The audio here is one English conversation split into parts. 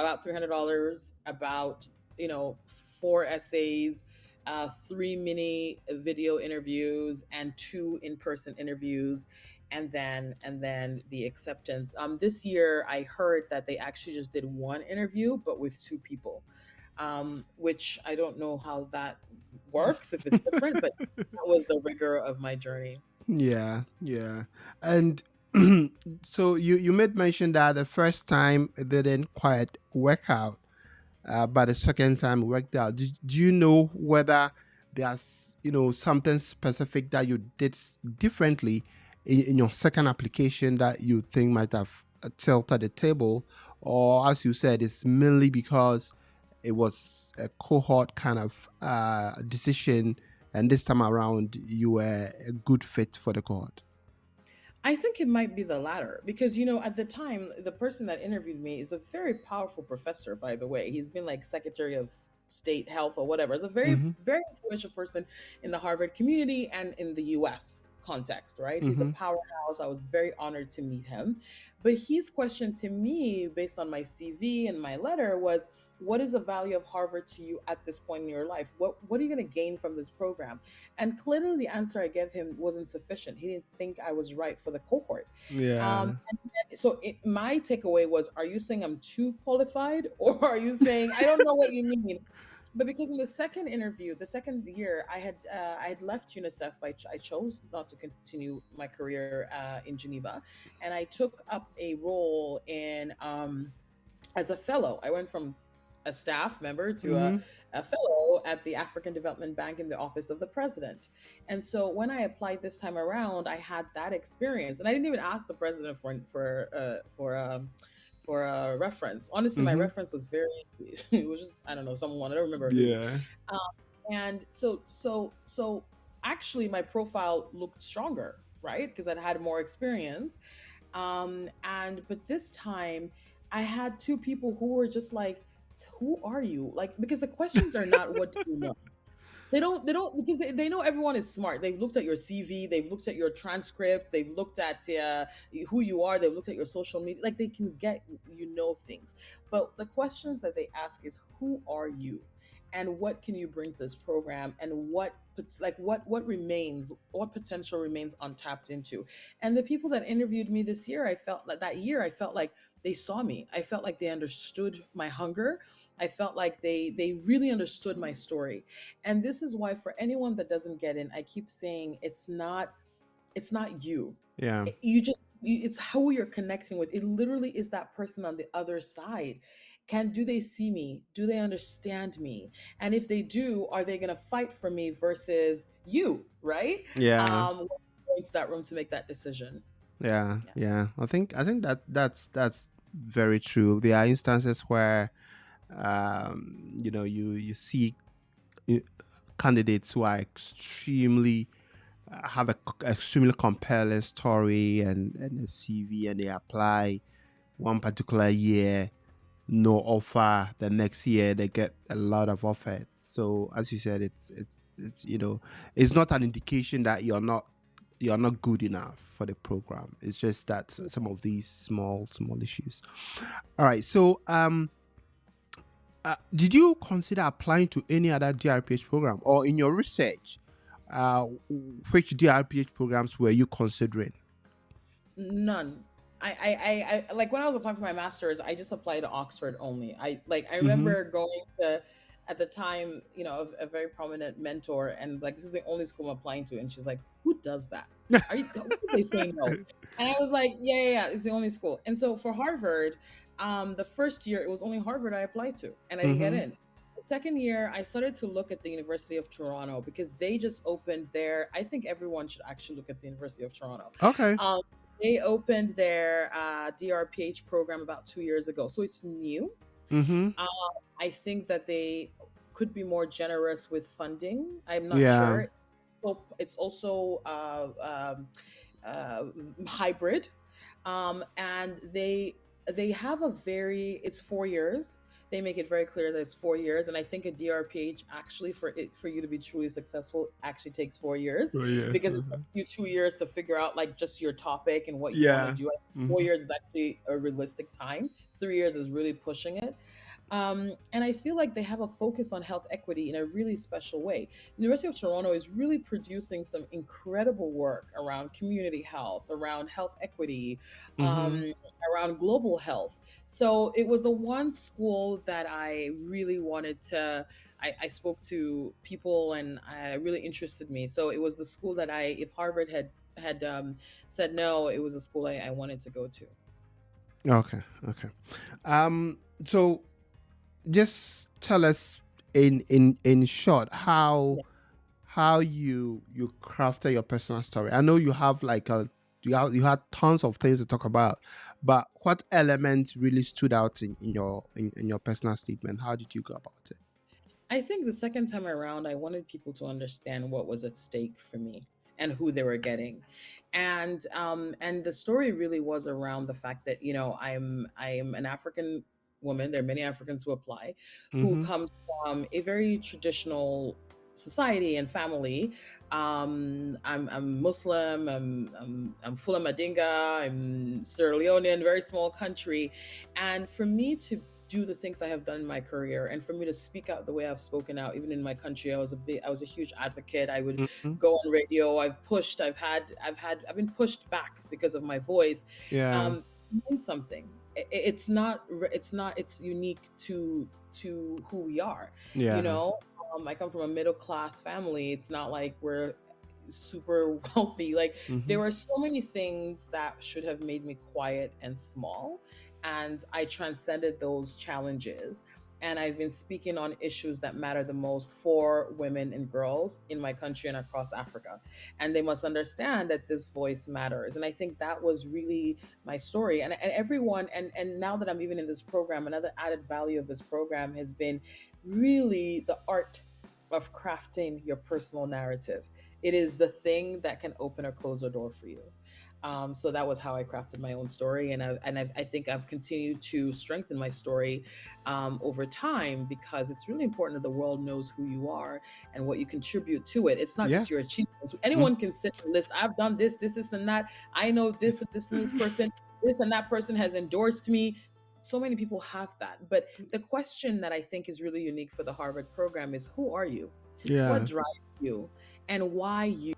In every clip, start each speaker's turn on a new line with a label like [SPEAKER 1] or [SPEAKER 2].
[SPEAKER 1] about $300, about, 4 essays, 3 mini video interviews, and 2 in-person interviews, and then the acceptance. This year I heard that they actually just did 1 interview, but with 2 people, which I don't know how that works, if it's different, but that was the rigor of my journey.
[SPEAKER 2] Yeah, yeah. And so you made mention that the first time it didn't quite work out, but the second time it worked out. Do you know whether there's something specific that you did differently in your second application that you think might have tilted the table, or as you said, it's mainly because it was a cohort kind of decision, and this time around you were a good fit for the cohort?
[SPEAKER 1] I think it might be the latter because, at the time, the person that interviewed me is a very powerful professor, by the way. He's been like Secretary of State Health or whatever. It's a very,
[SPEAKER 2] Mm-hmm.
[SPEAKER 1] very influential person in the Harvard community and in the US context, right? He's a
[SPEAKER 2] Mm-hmm.
[SPEAKER 1] powerhouse. I was very honored to meet him. But his question to me, based on my CV and my letter, was, what is the value of Harvard to you at this point in your life? What are you going to gain from this program? And clearly, the answer I gave him wasn't sufficient. He didn't think I was right for the cohort.
[SPEAKER 2] Yeah.
[SPEAKER 1] My takeaway was, are you saying I'm too qualified, or are you saying I don't know what you mean? But because in the second interview, the second year, I had left UNICEF I chose not to continue my career in Geneva, and I took up a role in as a fellow. I went from a staff member to
[SPEAKER 2] Mm-hmm.
[SPEAKER 1] a fellow at the African Development Bank in the office of the president. And so when I applied this time around, I had that experience, and I didn't even ask the president for a reference. Honestly, my
[SPEAKER 2] Mm-hmm.
[SPEAKER 1] reference was very it was just, I don't know, someone, I don't remember who.
[SPEAKER 2] Yeah.
[SPEAKER 1] Um, and so actually my profile looked stronger, right? Because I'd had more experience. And but this time I had 2 people who were just like, who are you? Like, because the questions are not, what do you know? They don't because they know everyone is smart. They've looked at your CV, they've looked at your transcripts, they've looked at who you are, they've looked at your social media. Like, they can get, things. But the questions that they ask is, who are you? And what can you bring to this program? And what potential remains untapped into? And the people that interviewed me this year, I felt like that year, I felt like they saw me. I felt like they understood my hunger. I felt like they really understood my story. And this is why, for anyone that doesn't get in, I keep saying, it's not you.
[SPEAKER 2] Yeah.
[SPEAKER 1] It's who you're connecting with. It literally is that person on the other side. Do they see me? Do they understand me? And if they do, are they going to fight for me versus you, right?
[SPEAKER 2] Yeah.
[SPEAKER 1] When you go into that room to make that decision.
[SPEAKER 2] Yeah,
[SPEAKER 1] Yeah.
[SPEAKER 2] yeah. I think that's very true. There are instances where you see uh, candidates who are extremely have a extremely compelling story and a CV, and they apply one particular year, no offer. The next year they get a lot of offers. So as you said, it's not an indication that you're not good enough for the program. It's just that some of these small issues. All right. So did you consider applying to any other DRPH program, or in your research, uh, which DRPH programs were you considering?
[SPEAKER 1] None. I like, when I was applying for my master's, I just applied to Oxford only. I
[SPEAKER 2] Mm-hmm.
[SPEAKER 1] remember going to, at the time, a very prominent mentor, and like, this is the only school I'm applying to, and she's like, who does that? Are you? Who would they say no? And I was like, yeah, yeah, yeah, it's the only school. And so for Harvard, the first year it was only Harvard I applied to, and I didn't get
[SPEAKER 2] Mm-hmm.
[SPEAKER 1] in. The second year, I started to look at the University of Toronto, because they just opened their. I think everyone should actually look at the University of Toronto.
[SPEAKER 2] Okay.
[SPEAKER 1] Um, they opened their DRPH program about 2 years ago, so it's new.
[SPEAKER 2] Mm-hmm.
[SPEAKER 1] Um, I think that they could be more generous with funding. I'm not
[SPEAKER 2] Yeah.
[SPEAKER 1] sure. So it's also hybrid, and they have a very. It's 4 years. They make it very clear that it's 4 years, and I think a DRPH, actually, for you to be truly successful, actually takes 4 years,
[SPEAKER 2] Oh yes.
[SPEAKER 1] because it
[SPEAKER 2] Uh-huh.
[SPEAKER 1] took you 2 years to figure out, like, just your topic and what you want to
[SPEAKER 2] Yeah.
[SPEAKER 1] do.
[SPEAKER 3] Mm-hmm.
[SPEAKER 1] 4 years is actually a realistic time 3 years is really pushing it. And I feel like they have a focus on health equity in a really special way. University of Toronto is really producing some incredible work around community health, around health equity,
[SPEAKER 2] Mm-hmm.
[SPEAKER 1] around global health. So it was the one school that I really wanted to. I spoke to people, and I really interested me. So it was the school that if Harvard had said no, it was a school I wanted to go to.
[SPEAKER 2] Okay. Okay. So just tell us in short how you crafted your personal story. I know you have like a you had tons of things to talk about, but what elements really stood out in your personal statement? How did you go about it?
[SPEAKER 1] I think the second time around, I wanted people to understand what was at stake for me and who they were getting, and the story really was around the fact that I'm an African woman. There are many Africans who apply, who
[SPEAKER 2] Mm-hmm.
[SPEAKER 1] comes from a very traditional society and family. I'm Muslim. I'm Fula Madinga. I'm Sierra Leonean, very small country, and for me to do the things I have done in my career, and for me to speak out the way I've spoken out, even in my country, I was a huge advocate. I would
[SPEAKER 2] Mm-hmm.
[SPEAKER 1] go on radio. I've been pushed back because of my voice.
[SPEAKER 2] Yeah.
[SPEAKER 1] Means something. It's unique to who we are. You
[SPEAKER 2] Yeah.
[SPEAKER 1] know, I come from a middle class family. It's not like we're super wealthy. Like
[SPEAKER 2] Mm-hmm.
[SPEAKER 1] there were so many things that should have made me quiet and small, and I transcended those challenges. And I've been speaking on issues that matter the most for women and girls in my country and across Africa. And they must understand that this voice matters. And I think that was really my story. And everyone, and now that I'm even in this program, another added value of this program has been really the art of crafting your personal narrative. It is the thing that can open or close a door for you. So that was how I crafted my own story, I think I've continued to strengthen my story over time, because it's really important that the world knows who you are and what you contribute to it. It's not
[SPEAKER 2] Yeah.
[SPEAKER 1] just your achievements.
[SPEAKER 2] Mm.
[SPEAKER 1] Anyone can sit and list, I've done this, and that. I know this, and this person, this and that person has endorsed me. So many people have that. But the question that I think is really unique for the Harvard program is, who are you? What
[SPEAKER 2] Yeah.
[SPEAKER 1] drives you? And why you?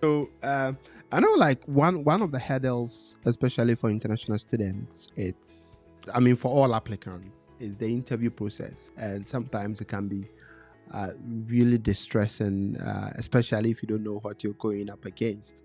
[SPEAKER 2] So I know, like one of the hurdles, especially for international students, it's, I mean, for all applicants, is the interview process, and sometimes it can be really distressing, especially if you don't know what you're going up against.